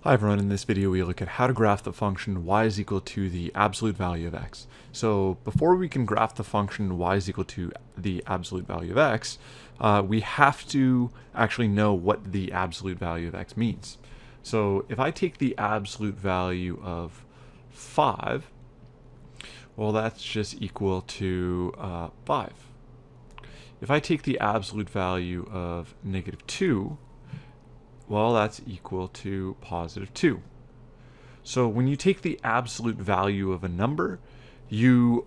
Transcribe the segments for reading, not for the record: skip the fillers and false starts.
Hi everyone, in this video we look at how to graph the function y is equal to the absolute value of x. So before we can graph the function y is equal to the absolute value of x, we have to actually know what the absolute value of x means. So if I take the absolute value of 5, well that's just equal to 5. If I take the absolute value of -2, well, that's equal to +2. So when you take the absolute value of a number, you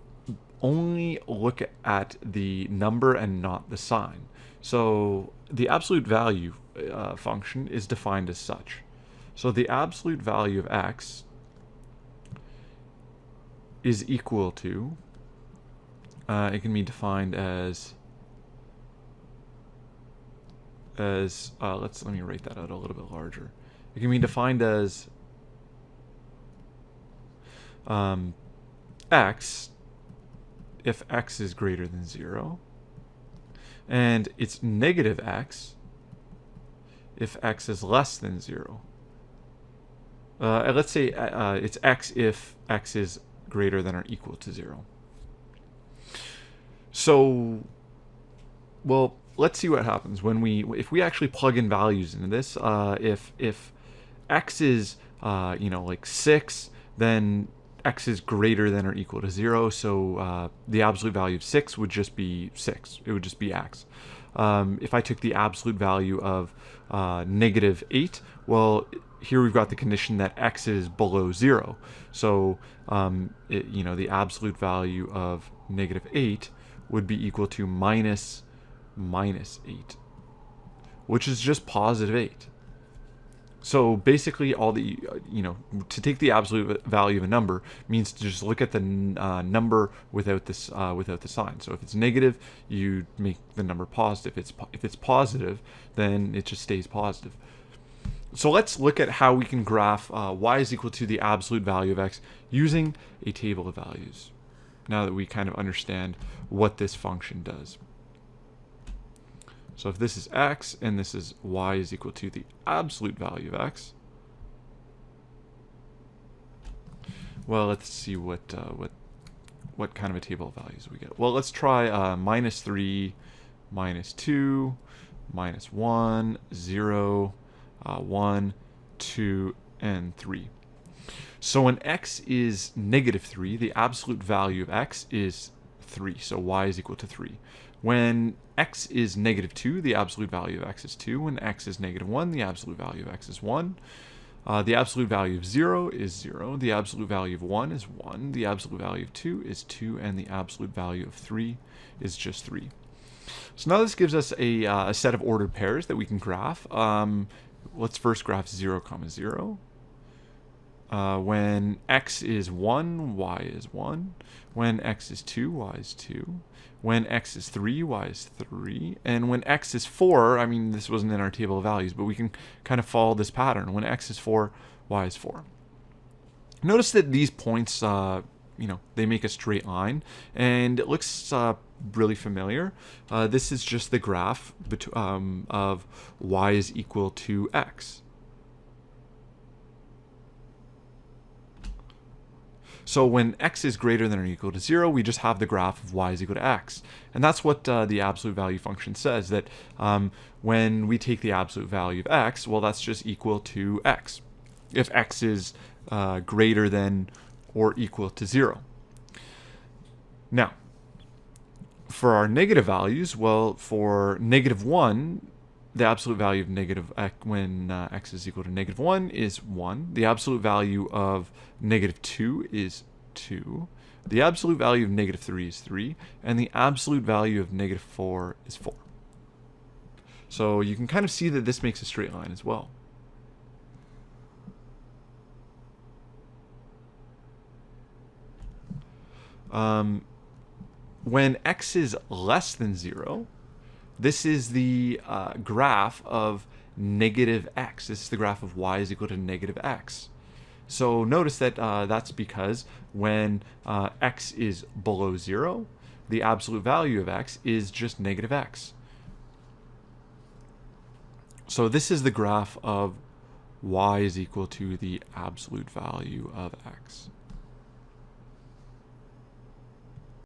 only look at the number and not the sign. So the absolute value function is defined as such. So the absolute value of x is equal to, it can be defined as let me write that out a little bit larger. It can be defined as x if x is greater than 0, and it's negative x if x is less than 0. Let's say it's x if x is greater than or equal to 0. So, well, let's see what happens when if we actually plug in values into this. If x is like 6, then x is greater than or equal to 0. So the absolute value of 6 would just be 6. It would just be x. If I took the absolute value of -8, well, here we've got the condition that x is below 0. So the absolute value of -8 would be equal to minus 8, which is just +8. So basically all the, to take the absolute value of a number means to just look at the number without this without the sign. So if it's negative, you make the number positive. If it's positive, then it just stays positive. So let's look at how we can graph y is equal to the absolute value of x using a table of values, now that we kind of understand what this function does. So if this is x and this is y is equal to the absolute value of x, well, let's see what kind of a table of values we get. Well, let's try -3, -2, -1, 0, 1, 2, and 3. So when x is -3, the absolute value of x is 3. So y is equal to 3. When x is -2, the absolute value of x is 2. When x is -1, the absolute value of x is 1. The absolute value of 0 is 0. The absolute value of 1 is 1. The absolute value of 2 is 2. And the absolute value of 3 is just 3. So now this gives us a set of ordered pairs that we can graph. Let's first graph 0, 0. When x is 1, y is 1. When x is 2, y is 2. When x is 3, y is 3. And when x is 4, I mean, this wasn't in our table of values, but we can kind of follow this pattern. When x is 4, y is 4. Notice that these points, they make a straight line, and it looks really familiar. This is just the graph of y is equal to x. So when x is greater than or equal to 0, we just have the graph of y is equal to x. And that's what the absolute value function says, that when we take the absolute value of x, well, that's just equal to x, if x is greater than or equal to 0. Now, for our negative values, well, for -1, the absolute value of when x is equal to -1 is 1. The absolute value of -2 is 2. The absolute value of -3 is 3. And the absolute value of -4 is 4. So you can kind of see that this makes a straight line as well. When x is less than 0, this is the graph of -x. This is the graph of y is equal to -x. So notice that that's because when x is below 0, the absolute value of x is just -x. So this is the graph of y is equal to the absolute value of x.